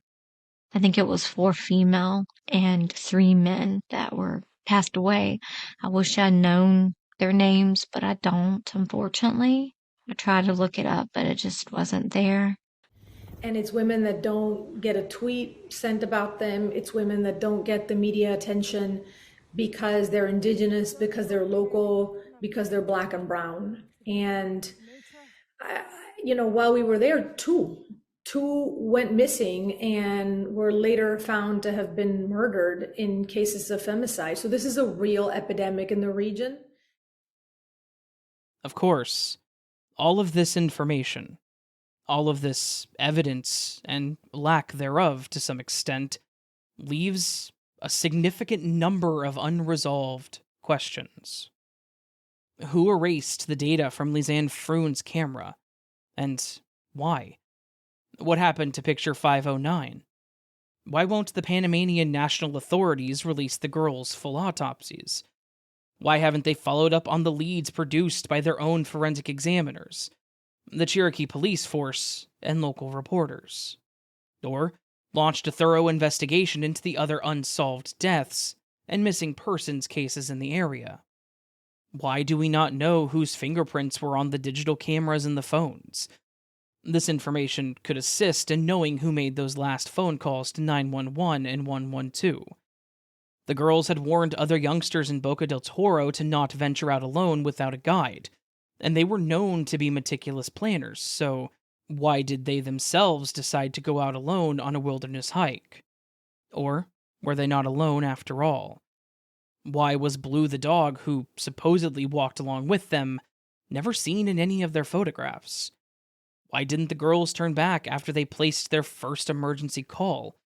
I think it was 4 female and 3 men that were passed away. I wish I'd known their names, but I don't, unfortunately. I tried to look it up, but it just wasn't there. And it's women that don't get a tweet sent about them. It's women that don't get the media attention because they're indigenous, because they're local, because they're black and brown. And, while we were there, two went missing and were later found to have been murdered in cases of femicide. So this is a real epidemic in the region. Of course, all of this information, all of this evidence and lack thereof to some extent, leaves a significant number of unresolved questions. Who erased the data from Lisanne Froon's camera? And why? What happened to picture 509? Why won't the Panamanian national authorities release the girls' full autopsies? Why haven't they followed up on the leads produced by their own forensic examiners, the Cherokee police force, and local reporters? Or launched a thorough investigation into the other unsolved deaths and missing persons cases in the area? Why do we not know whose fingerprints were on the digital cameras in the phones? This information could assist in knowing who made those last phone calls to 911 and 112. The girls had warned other youngsters in Boca del Toro to not venture out alone without a guide, and they were known to be meticulous planners, so why did they themselves decide to go out alone on a wilderness hike? Or were they not alone after all? Why was Blue the dog, who supposedly walked along with them, never seen in any of their photographs? Why didn't the girls turn back after they placed their first emergency call?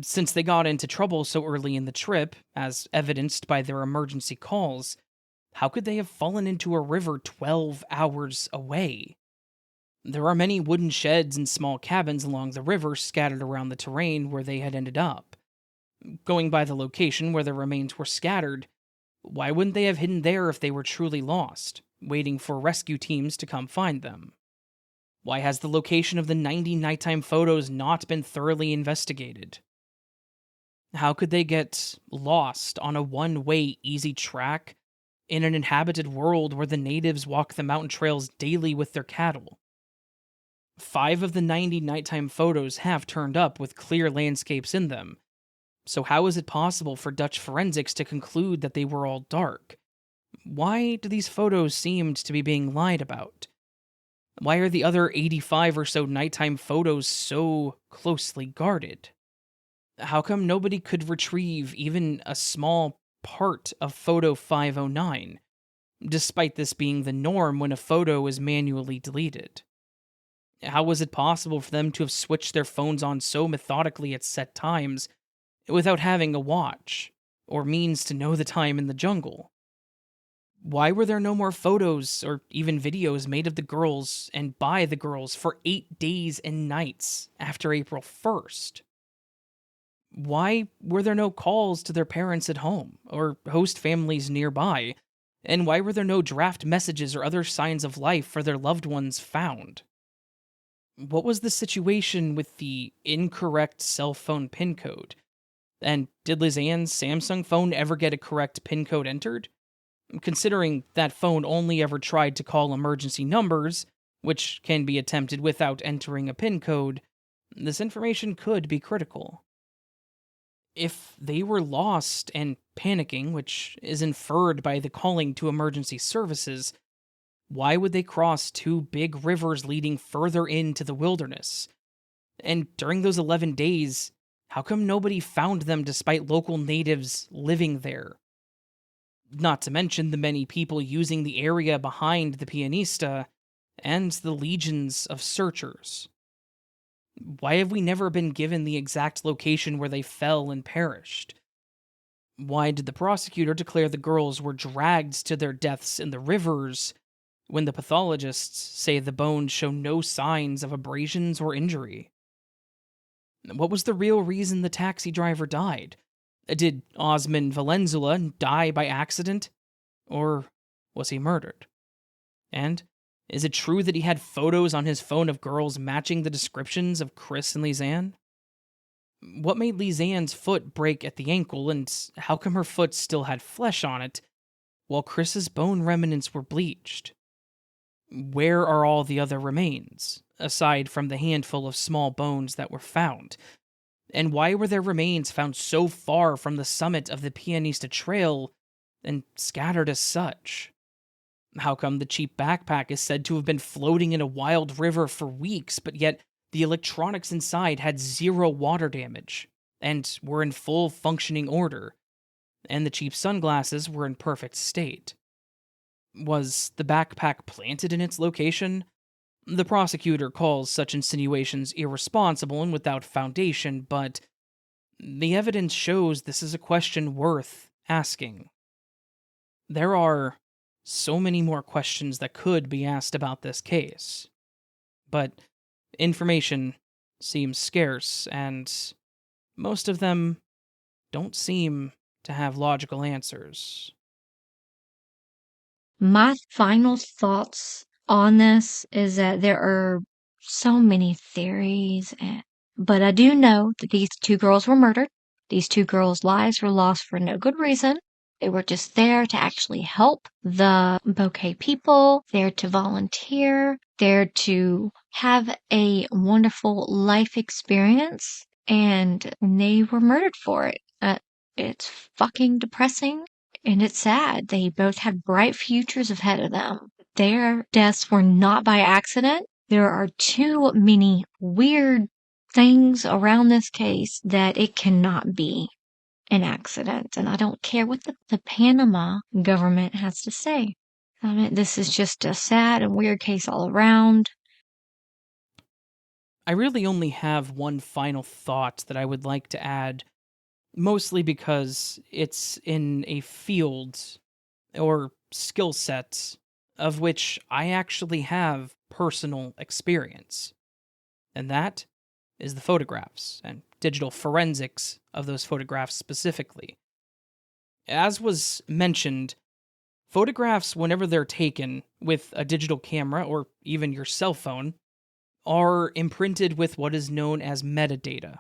Since they got into trouble so early in the trip, as evidenced by their emergency calls, how could they have fallen into a river 12 hours away? There are many wooden sheds and small cabins along the river scattered around the terrain where they had ended up. Going by the location where their remains were scattered, why wouldn't they have hidden there if they were truly lost, waiting for rescue teams to come find them? Why has the location of the 90 nighttime photos not been thoroughly investigated? How could they get lost on a one-way easy track in an inhabited world where the natives walk the mountain trails daily with their cattle? 5 of the 90 nighttime photos have turned up with clear landscapes in them, so how is it possible for Dutch forensics to conclude that they were all dark? Why do these photos seem to be being lied about? Why are the other 85 or so nighttime photos so closely guarded? How come nobody could retrieve even a small part of photo 509, despite this being the norm when a photo is manually deleted? How was it possible for them to have switched their phones on so methodically at set times without having a watch or means to know the time in the jungle? Why were there no more photos or even videos made of the girls and by the girls for 8 days and nights after April 1st? Why were there no calls to their parents at home or host families nearby? And why were there no draft messages or other signs of life for their loved ones found? What was the situation with the incorrect cell phone PIN code? And did Lisanne's Samsung phone ever get a correct PIN code entered? Considering that phone only ever tried to call emergency numbers, which can be attempted without entering a PIN code, this information could be critical. If they were lost and panicking, which is inferred by the calling to emergency services, why would they cross 2 big rivers leading further into the wilderness? And during those 11 days, how come nobody found them despite local natives living there? Not to mention the many people using the area behind the Pianista and the legions of searchers. Why have we never been given the exact location where they fell and perished? Why did the prosecutor declare the girls were dragged to their deaths in the rivers when the pathologists say the bones show no signs of abrasions or injury? What was the real reason the taxi driver died? Did Osman Valenzuela die by accident? Or was he murdered? And is it true that he had photos on his phone of girls matching the descriptions of Kris and Lisanne? What made Lisanne's foot break at the ankle, and how come her foot still had flesh on it, while Kris's bone remnants were bleached? Where are all the other remains, aside from the handful of small bones that were found? And why were their remains found so far from the summit of the Pianista Trail and scattered as such? How come the cheap backpack is said to have been floating in a wild river for weeks, but yet the electronics inside had 0 water damage and were in full functioning order, and the cheap sunglasses were in perfect state? Was the backpack planted in its location? The prosecutor calls such insinuations irresponsible and without foundation, but the evidence shows this is a question worth asking. There are so many more questions that could be asked about this case, but information seems scarce, and most of them don't seem to have logical answers. My final thoughts on this is that there are so many theories, but I do know that these two girls were murdered. These two girls' lives were lost for no good reason. They were just there to actually help the bouquet people, there to volunteer, there to have a wonderful life experience, and they were murdered for it. It's fucking depressing. And it's sad. They both had bright futures ahead of them. Their deaths were not by accident. There are too many weird things around this case that it cannot be an accident. And I don't care what the Panama government has to say. I mean, this is just a sad and weird case all around. I really only have one final thought that I would like to add, mostly because it's in a field or skill set of which I actually have personal experience. And that is the photographs and digital forensics of those photographs specifically. As was mentioned, photographs, whenever they're taken with a digital camera or even your cell phone, are imprinted with what is known as metadata.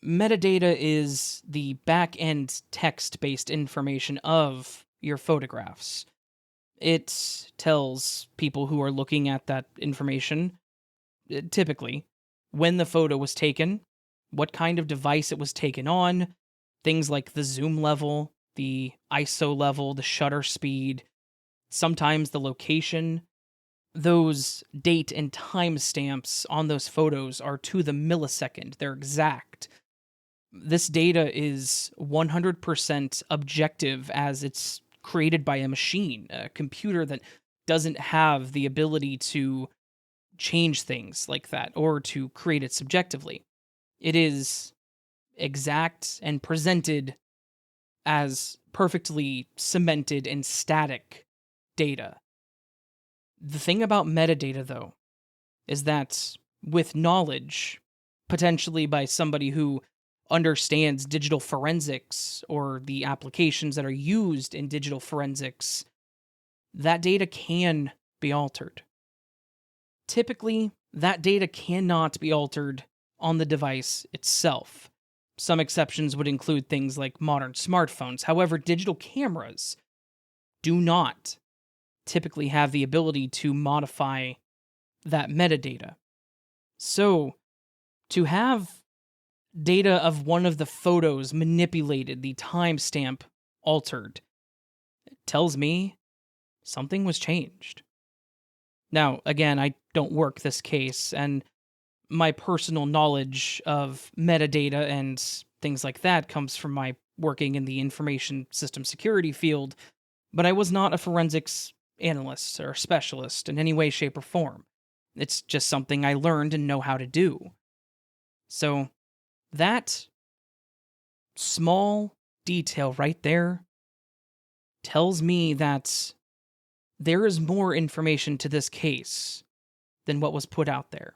Metadata is the back-end text-based information of your photographs. It tells people who are looking at that information, typically, when the photo was taken, what kind of device it was taken on, things like the zoom level, the ISO level, the shutter speed, sometimes the location. Those date and time stamps on those photos are to the millisecond. They're exact. This data is 100% objective as it's created by a machine, a computer that doesn't have the ability to change things like that or to create it subjectively. It is exact and presented as perfectly cemented and static data. The thing about metadata, though, is that with knowledge, potentially by somebody who understands digital forensics or the applications that are used in digital forensics, that data can be altered. Typically, that data cannot be altered on the device itself. Some exceptions would include things like modern smartphones. However, digital cameras do not typically have the ability to modify that metadata. So, to have data of one of the photos manipulated, the timestamp altered, it tells me something was changed. Now, again, I don't work this case, and my personal knowledge of metadata and things like that comes from my working in the information system security field, but I was not a forensics analyst or specialist in any way, shape, or form. It's just something I learned and know how to do. So, that small detail right there tells me that there is more information to this case than what was put out there.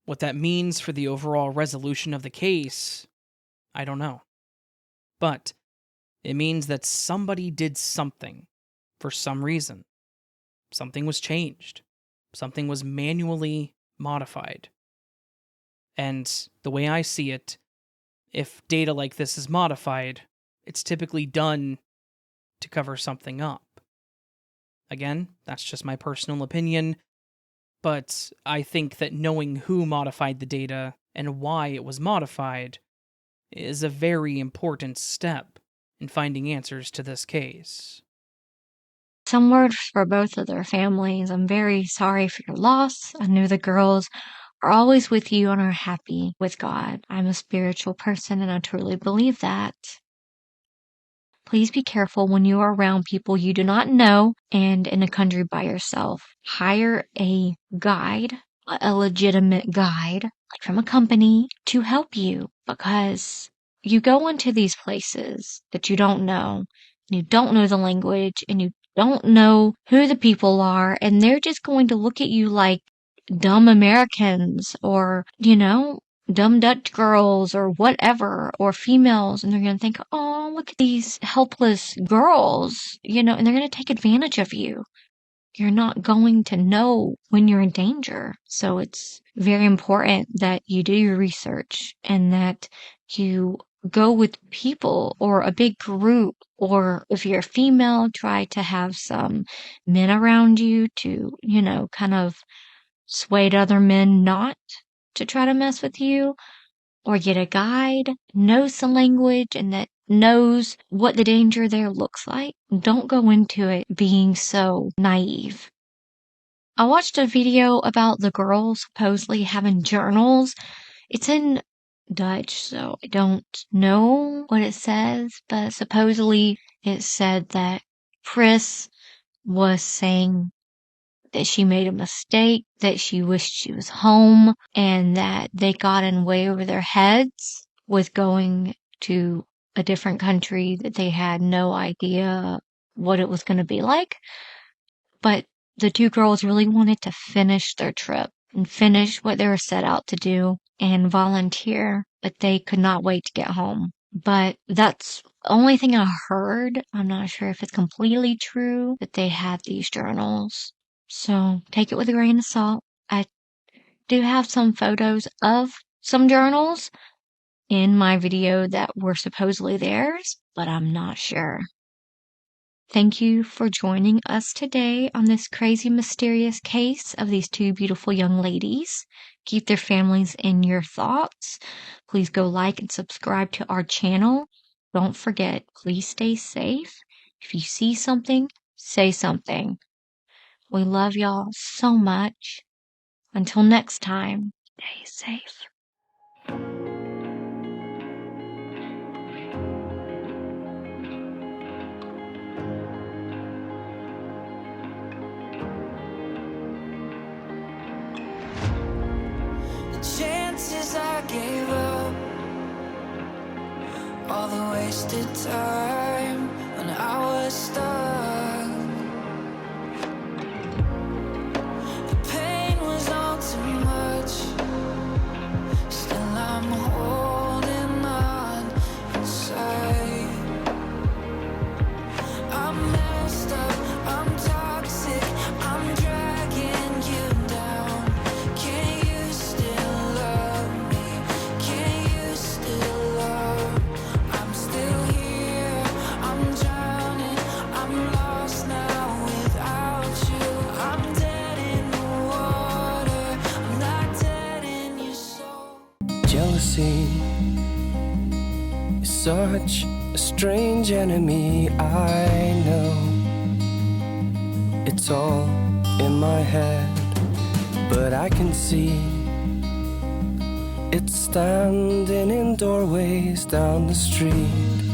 What that means for the overall resolution of the case, I don't know. But it means that somebody did something for some reason. Something was changed. Something was manually modified. And the way I see it, if data like this is modified, it's typically done to cover something up. Again, that's just my personal opinion, but I think that knowing who modified the data and why it was modified is a very important step in finding answers to this case. Some words for both of their families. I'm very sorry for your loss. I know the girls are always with you and are happy with God. I'm a spiritual person and I truly believe that. Please be careful when you are around people you do not know and in a country by yourself. Hire a guide, a legitimate guide, like from a company, to help you, because you go into these places that you don't know, and you don't know the language, and you don't know who the people are, and they're just going to look at you like dumb Americans or, dumb Dutch girls or whatever, or females, and they're going to think, oh, look at these helpless girls, and they're going to take advantage of you. You're not going to know when you're in danger. So it's very important that you do your research and that you go with people or a big group, or if you're a female, try to have some men around you to, kind of sway other men not to try to mess with you, or get a guide, knows the language, and that knows what the danger there looks like. Don't go into it being so naive. I watched a video about the girls supposedly having journals. It's in Dutch, so I don't know what it says, but supposedly it said that Kris was saying that she made a mistake, that she wished she was home, and that they got in way over their heads with going to a different country, that they had no idea what it was going to be like. But the two girls really wanted to finish their trip and finish what they were set out to do and volunteer, but they could not wait to get home. But that's the only thing I heard. I'm not sure if it's completely true that they had these journals. So take it with a grain of salt. I do have some photos of some journals in my video that were supposedly theirs, but I'm not sure. Thank you for joining us today on this crazy, mysterious case of these two beautiful young ladies. Keep their families in your thoughts. Please go like and subscribe to our channel. Don't forget, please stay safe. If you see something, say something. We love y'all so much. Until next time, stay safe. Chances I gave up, all the wasted time when I was stuck. The pain was all too much, still I'm holding on inside. I'm messed up, I'm toxic, I'm dragging you down. Can you still love me? Can you still love? I'm still here, I'm drowning, I'm lost now without you. I'm dead in the water, I'm not dead in your soul. Jealousy is such a strange enemy, I know. It's all in my head, but I can see it's standing in doorways down the street.